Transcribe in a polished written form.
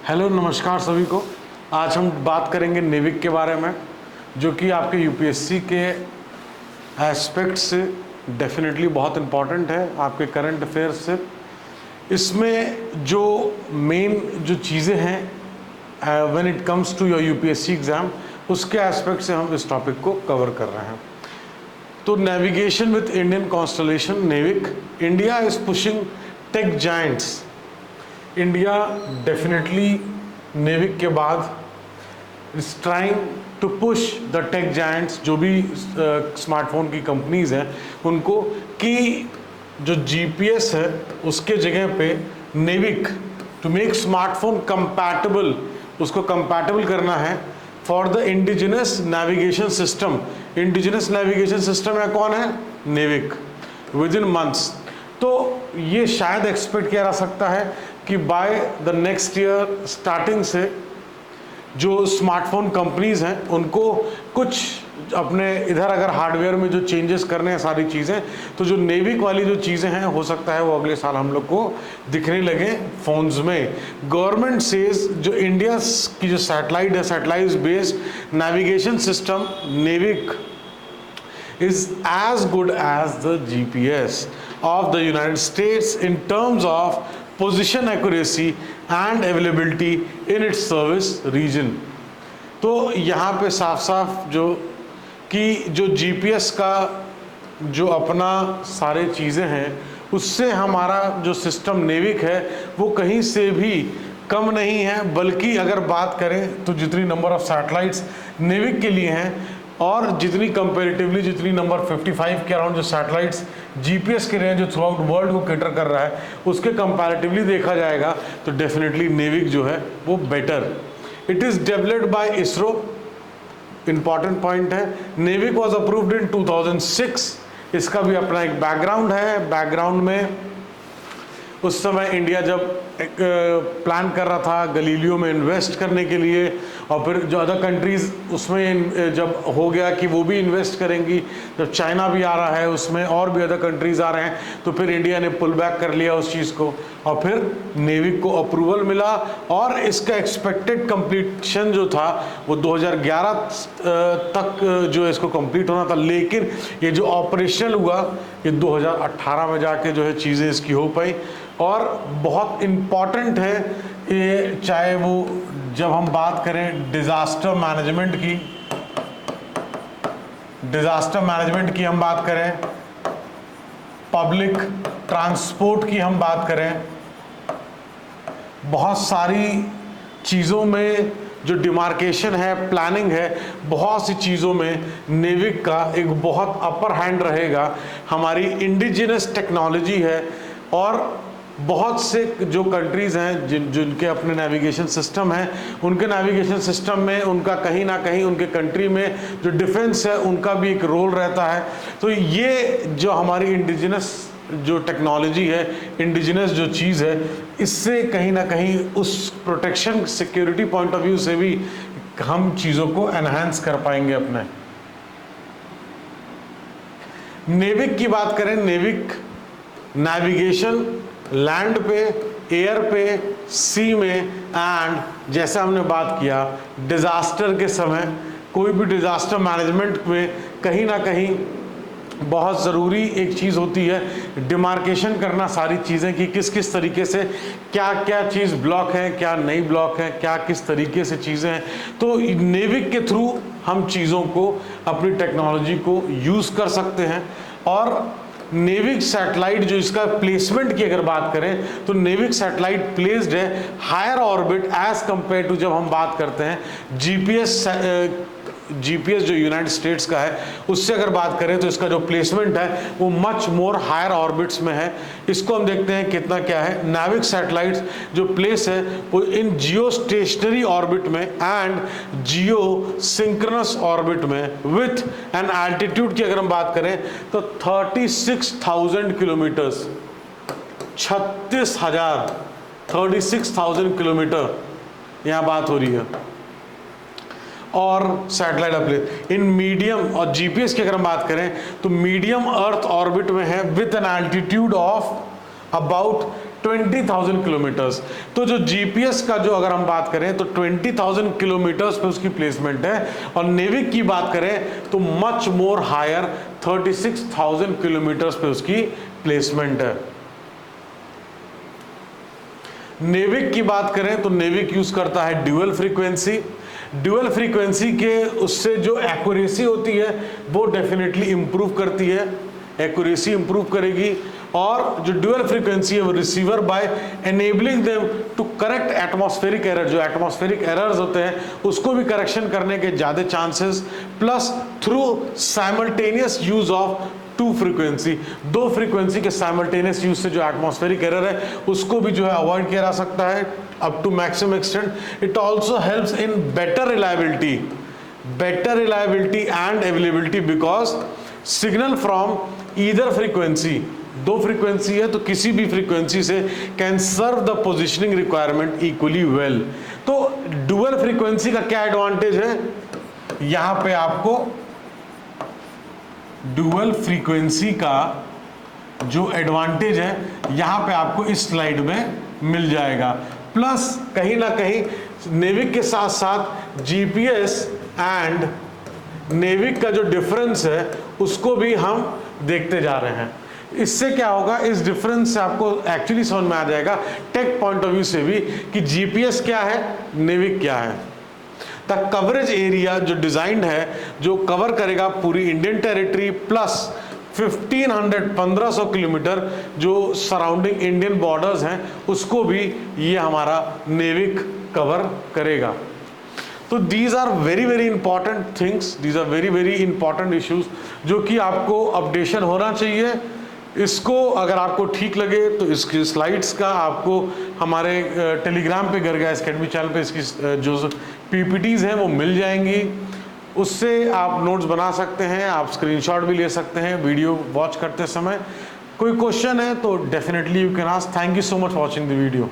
Hello नमस्कार सभी को। आज हम बात करेंगे नेविक के बारे में, जो कि आपके यूपीएससी के एस्पेक्ट से डेफिनेटली बहुत इम्पॉर्टेंट है, आपके करंट अफेयर्स से। इसमें जो मेन जो चीज़ें हैं when it comes to your UPSC exam, उसके एस्पेक्ट से हम इस टॉपिक को कवर कर रहे हैं। तो navigation with Indian constellation NavIC, India is pushing tech giants. India definitely NavIC के बाद is trying to push the tech giants, जो भी स्मार्टफोन की कंपनीज हैं उनको, कि जो जीपीएस है उसके जगह पे NavIC to make smartphone compatible, उसको कंपैटिबल करना है for the indigenous navigation system. Indigenous navigation system है कौन है? NavIC, within months. तो ये शायद एक्सपेक्ट किया जा सकता है कि by the next year starting से जो स्मार्टफोन कंपनीज हैं उनको कुछ अपने इधर अगर हार्डवेयर में जो चेंजेस करने हैं सारी चीज़ें, तो जो नेविक वाली जो चीज़ें हैं हो सकता है वो अगले साल हम लोग को दिखने लगे फ़ोन्स में। गवर्नमेंट सेज जो इंडिया की जो सैटेलाइट है, satellite based navigation system NavIC is as good as the GPS of the United States in terms of position accuracy and availability in its service region। तो यहाँ पे साफ साफ जो कि जो GPS का जो अपना सारे चीज़ें हैं उससे हमारा जो सिस्टम नेविक है वो कहीं से भी कम नहीं है, बल्कि अगर बात करें तो जितनी नंबर ऑफ सैटेलाइट्स नेविक के लिए हैं और जितनी कंपेरेटिवली जितनी नंबर 55 के अराउंड जो सैटेलाइट्स जीपीएस के रहे हैं जो थ्रू आउट वर्ल्ड को कैटर कर रहा है, उसके कंपैरेटिवली देखा जाएगा तो डेफिनेटली नेविक जो है वो better. It is developed by ISRO, important point है। NavIC was approved in 2006। इसका भी अपना एक बैकग्राउंड है। बैकग्राउंड में उस समय इंडिया जब एक प्लान कर रहा था गलीलियो में इन्वेस्ट करने के लिए, और फिर जो अदर कंट्रीज़ उसमें जब हो गया कि वो भी इन्वेस्ट करेंगी, जब चाइना भी आ रहा है उसमें और भी अदर कंट्रीज़ आ रहे हैं, तो फिर इंडिया ने पुल बैक कर लिया उस चीज़ को, और फिर नेविक को अप्रूवल मिला। और इसका एक्सपेक्टेड कंप्लीशन जो था वो 2011 तक जो इसको कंप्लीट होना था, लेकिन ये जो ऑपरेशनल हुआ ये 2018 में जाके जो है चीज़ें इसकी हो पाई। और बहुत इम्पॉर्टेंट है ये, चाहे वो जब हम बात करें डिज़ास्टर मैनेजमेंट की हम बात करें, पब्लिक ट्रांसपोर्ट की हम बात करें, बहुत सारी चीज़ों में जो डिमार्केशन है, प्लानिंग है, बहुत सी चीज़ों में नेविक का एक बहुत अपर हैंड रहेगा। हमारी इंडिजिनस टेक्नोलॉजी है और बहुत से जो कंट्रीज़ हैं जिनके अपने नेविगेशन सिस्टम हैं, उनके नेविगेशन सिस्टम में उनका कहीं ना कहीं उनके कंट्री में जो डिफेंस है उनका भी एक रोल रहता है। तो ये जो हमारी इंडिजिनस जो टेक्नोलॉजी है, इंडिजिनस जो चीज़ है, इससे कहीं ना कहीं उस protection security point of view से भी हम चीज़ों को एनहांस कर पाएंगे अपने। नेविक की बात करें, नेविक नेविगेशन लैंड पे, एयर पे, सी में, एंड जैसे हमने बात किया डिज़ास्टर के समय, कोई भी डिज़ास्टर मैनेजमेंट में कहीं ना कहीं बहुत ज़रूरी एक चीज़ होती है डिमार्केशन करना सारी चीज़ें कि किस किस तरीके से क्या क्या चीज़ ब्लॉक है, क्या नहीं ब्लॉक है, क्या किस तरीके से चीज़ें हैं। तो नेविक के थ्रू हम चीज़ों को, अपनी टेक्नोलॉजी को यूज़ कर सकते हैं। और नेविक सैटेलाइट जो इसका प्लेसमेंट की अगर बात करें तो नेविक सैटेलाइट प्लेस्ड है higher orbit as compare to, जब हम बात करते हैं जीपीएस जो यूनाइटेड स्टेट्स का है उससे अगर बात करें तो इसका जो प्लेसमेंट है वो मच मोर हायर ऑर्बिट्स में है। इसको हम देखते हैं कितना क्या है। नेविक सैटेलाइट्स जो प्लेस है वो इन जियो स्टेशनरी ऑर्बिट में एंड जियो सिंक्रोनस ऑर्बिट में विथ एन एल्टीट्यूड की अगर हम बात करें तो 36,000 किलोमीटर्स, 36,000 किलोमीटर यहाँ बात हो रही है। और सैटेलाइट अपने इन मीडियम, और जीपीएस की अगर हम बात करें तो मीडियम अर्थ ऑर्बिट में है with an altitude of about 20,000 kilometres. तो जो जीपीएस का जो अगर हम बात करें तो 20,000 किलोमीटर्स पे उसकी प्लेसमेंट है, और नेविक की बात करें तो मच मोर हायर 36,000 किलोमीटर्स पे उसकी प्लेसमेंट है। नेविक की बात करें तो नेविक यूज करता है ड्यूअल फ्रीक्वेंसी। ड्यूअल फ्रीक्वेंसी के उससे जो एक्यूरेसी होती है वो डेफिनेटली इंप्रूव करती है, एक्यूरेसी इंप्रूव करेगी। और जो ड्यूअल फ्रीक्वेंसी है वो receiver by enabling them to correct atmospheric error, जो एटमॉस्फेरिक एरर्स होते हैं उसको भी करेक्शन करने के ज़्यादा chances, plus through simultaneous use of two frequency, दो फ्रीक्वेंसी के साइमल्टेनियस यूज से जो एटमॉस्फेरिक एरर है उसको भी जो है अवॉइड किया जा सकता है up to maximum extent. It also helps in better reliability and availability, because signal from either frequency, दो फ्रीक्वेंसी है तो किसी भी फ्रीक्वेंसी से can serve the positioning requirement equally well. तो डुअल फ्रीक्वेंसी का क्या एडवांटेज है, यहां पे आपको डुअल फ्रीक्वेंसी का जो एडवांटेज है यहां पे आपको इस स्लाइड में मिल जाएगा। प्लस कहीं ना कहीं नेविक के साथ साथ जीपीएस एंड नेविक का जो डिफरेंस है उसको भी हम देखते जा रहे हैं। इससे क्या होगा, इस डिफरेंस से आपको एक्चुअली समझ में आ जाएगा टेक पॉइंट ऑफ व्यू से भी कि जीपीएस क्या है, नेविक क्या है। द कवरेज एरिया जो डिजाइंड है, जो कवर करेगा पूरी इंडियन टेरिटरी प्लस 1500 किलोमीटर जो सराउंडिंग इंडियन बॉर्डर्स हैं उसको भी ये हमारा नेविक कवर करेगा। तो these are very very important things, these are very very important issues जो कि आपको अपडेशन होना चाहिए। इसको अगर आपको ठीक लगे तो इसकी स्लाइड्स का आपको हमारे टेलीग्राम पे गरगाइस अकेडमी चैनल पे इसकी जो पीपीटीज हैं वो मिल जाएंगी, उससे आप नोट्स बना सकते हैं, आप स्क्रीनशॉट भी ले सकते हैं वीडियो वॉच करते समय। कोई क्वेश्चन है तो definitely you can ask. Thank you so much for watching the video.